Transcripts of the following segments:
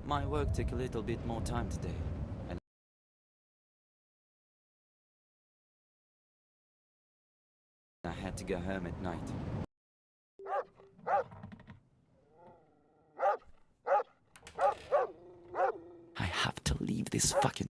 My work took a little bit more time today, and I had to go home at night. I have to leave this fucking...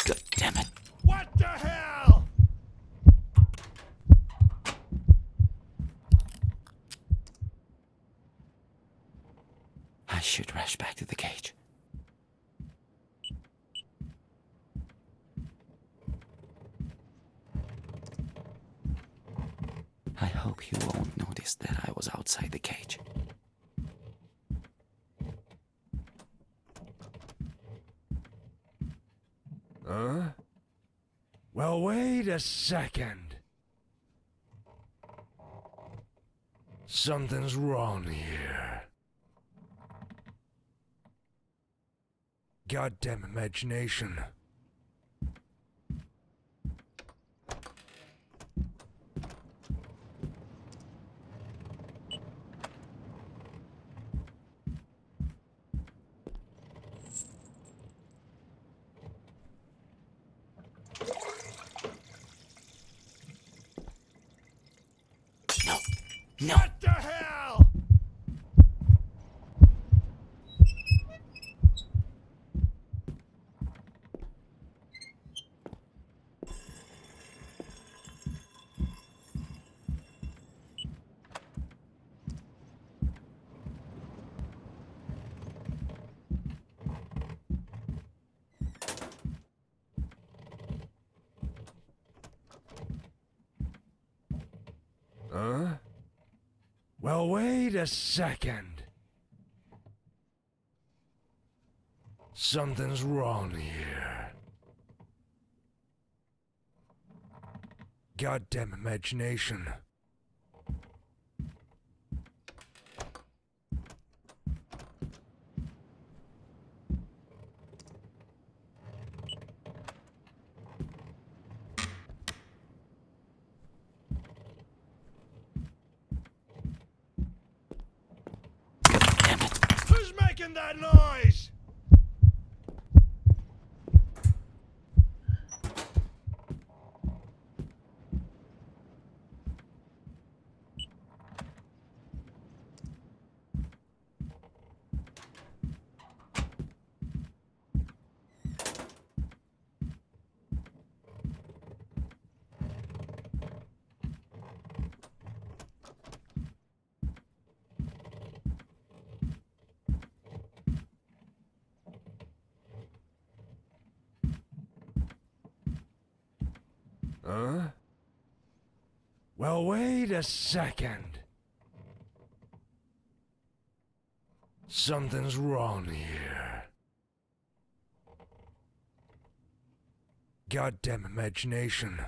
God damn it. What the hell? I should rush back to the cage. I hope you won't notice that I was outside the cage. Huh? Well, wait a second. Something's wrong here. Goddamn imagination. No! What the hell? Huh? Well, wait a second. Something's wrong here. Goddamn imagination. Damn it! Who's making that noise? Huh? Well, wait a second. Something's wrong here. Goddamn imagination.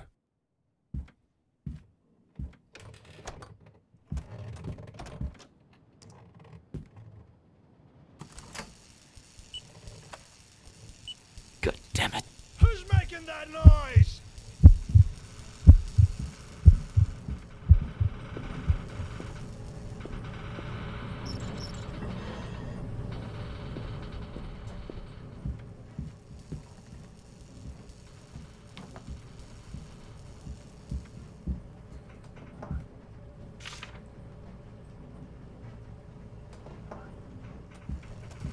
God damn it! Who's making that noise?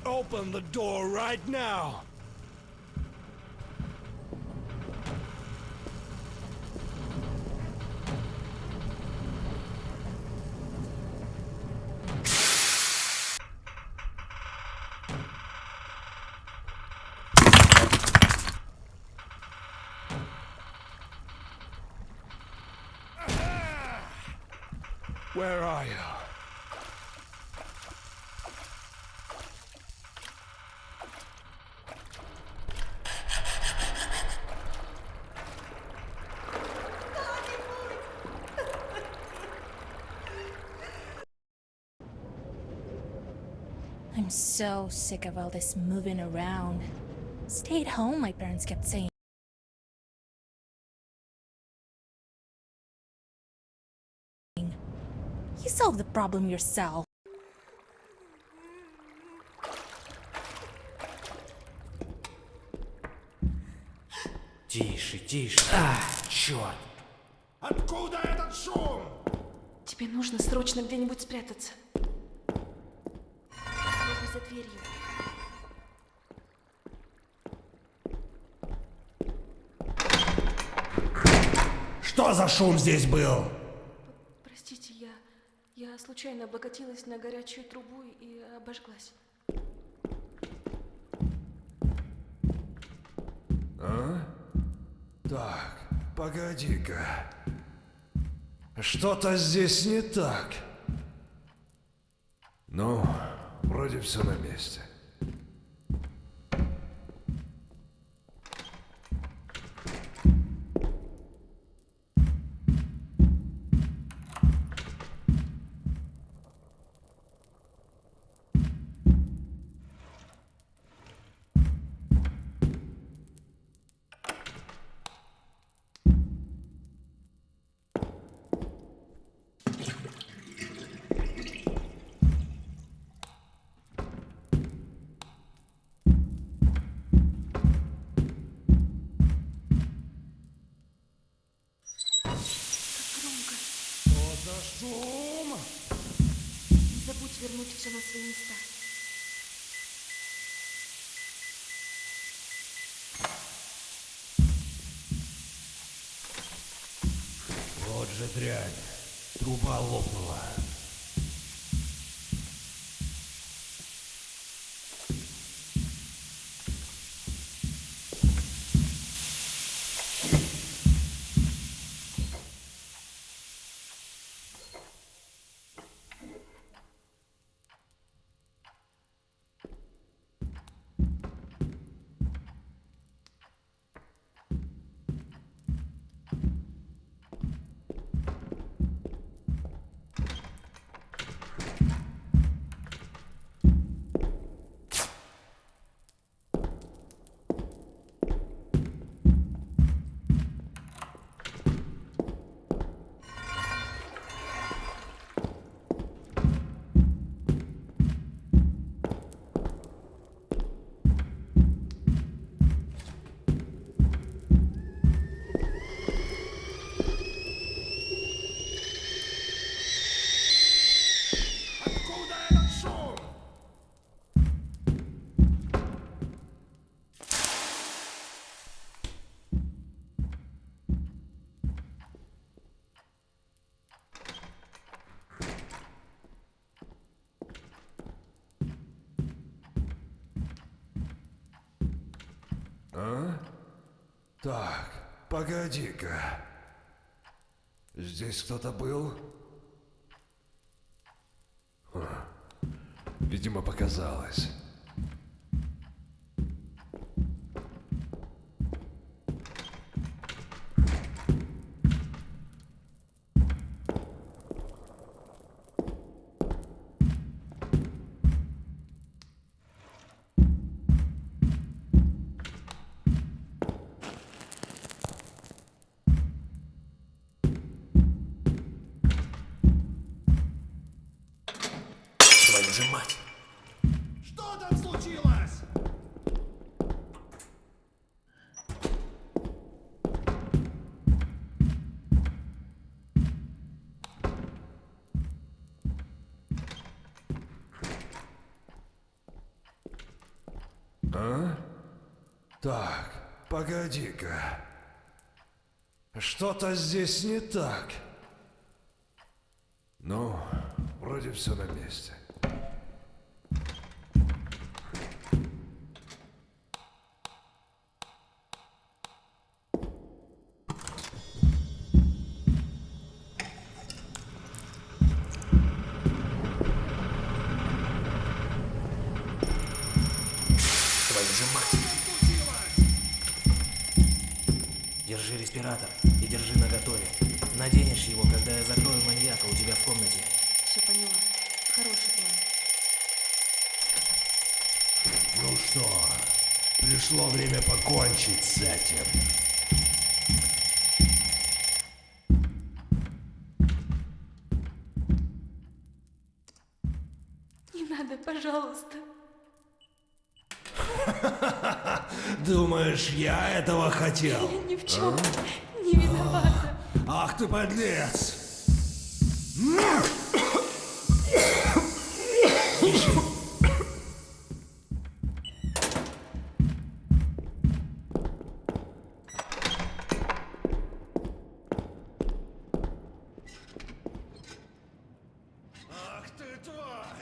Open the door right now. Where are you? I'm so sick of all this moving around. Stay at home, my parents kept saying. You solve the problem yourself. Тише, тише. Черт. Откуда этот шум? Тебе нужно срочно где-нибудь спрятаться. Попробуй за дверью. Что за шум здесь был? Простите, я случайно облокотилась на горячую трубу и обожглась. Так, погоди-ка. Что-то здесь не так. Ну, вроде все на месте. Громко. Что за шум? Не забудь вернуть все на свои места. Вот же дрянь. Труба лопнула. Откуда этот шум? Так, погоди-ка. Здесь кто-то был? Видимо, показалось. Твою же мать. Что там случилось? Так, погоди-ка. Что-то здесь не так. Ну, вроде все на месте. Твою же мать. Держи респиратор и держи наготове. Наденешь его, когда я закрою маньяка у тебя в комнате. Все поняла. Хороший план. Пришло время покончить с этим. Не надо, пожалуйста. Думаешь, я этого хотел? Я ни в чем не виновата. Ах ты подлец! Ах ты тварь!